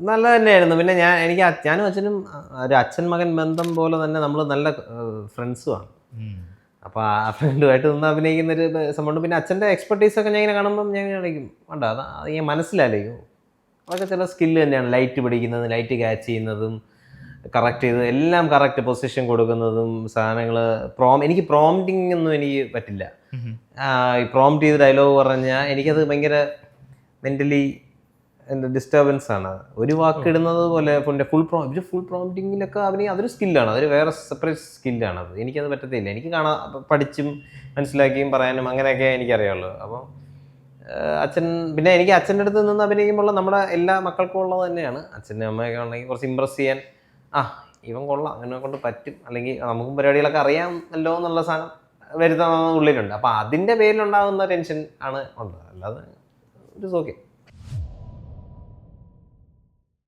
നല്ല തന്നെയായിരുന്നു. പിന്നെ ഞാനും അച്ഛനും ഒരു അച്ഛൻ മകൻ ബന്ധം പോലെ തന്നെ നമ്മൾ നല്ല ഫ്രണ്ട്സുമാണ്. അപ്പോൾ ആ ഫ്രണ്ടുമായിട്ട് നിന്ന് അഭിനയിക്കുന്നൊരു സംഭവമുണ്ട്. പിന്നെ അച്ഛൻ്റെ എക്സ്പെർട്ടീസൊക്കെ ഞാൻ ഇങ്ങനെ കാണുമ്പം ഞാൻ വിചാരിക്കും വേണ്ട അത് ഞാൻ മനസ്സിലാലോചിക്കും. അതൊക്കെ ചില സ്കില്ല് തന്നെയാണ്. ലൈറ്റ് പിടിക്കുന്നതും ലൈറ്റ് ക്യാച്ച് ചെയ്യുന്നതും കറക്റ്റ് ചെയ്ത് എല്ലാം കറക്റ്റ് പൊസിഷൻ കൊടുക്കുന്നതും സാധനങ്ങൾ എനിക്ക് പ്രോംപ്റ്റിംഗ് ഒന്നും എനിക്ക് പറ്റില്ല. ഈ പ്രോംപ്റ്റ് ചെയ്ത് ഡയലോഗ് പറഞ്ഞാൽ എനിക്കത് ഭയങ്കര മെൻ്റലി എൻ്റെ ഡിസ്റ്റർബൻസ് ആണ്. ഒരു വാക്ക് ഇടുന്നത് പോലെ ഫുൾ പ്രോംപ്റ്റിങ്ങിലൊക്കെ അതൊരു സ്കില്ലാണ്. അതൊരു വേറെ സെപ്പറേറ്റ് സ്കില്ലാണ്. എനിക്കത് പറ്റത്തില്ല. എനിക്ക് പഠിച്ചും മനസ്സിലാക്കിയും പറയാനും അങ്ങനെയൊക്കെ എനിക്കറിയാവുള്ളൂ. അപ്പം അച്ഛൻ പിന്നെ എനിക്ക് അച്ഛൻ്റെ അടുത്ത് നിന്ന് അഭിനയിക്കുമ്പോൾ നമ്മുടെ എല്ലാ മക്കൾക്കും ഉള്ളത് തന്നെയാണ്. അച്ഛനും അമ്മയൊക്കെ ഉണ്ടെങ്കിൽ കുറച്ച് ഇമ്പ്രസ് ചെയ്യാൻ ഇവൻ കൊള്ളാം, അങ്ങനെ കൊണ്ട് പറ്റും, അല്ലെങ്കിൽ നമുക്കും പരിപാടികളൊക്കെ അറിയാമല്ലോ എന്നുള്ള സാധനം വരുത്തുന്ന ഉള്ളിലുണ്ട്. അപ്പം അതിൻ്റെ പേരിലുണ്ടാകുന്ന ടെൻഷൻ ആണ് ഉണ്ട്. അല്ലാതെ ഇറ്റ് ഈസ് ഓക്കെ.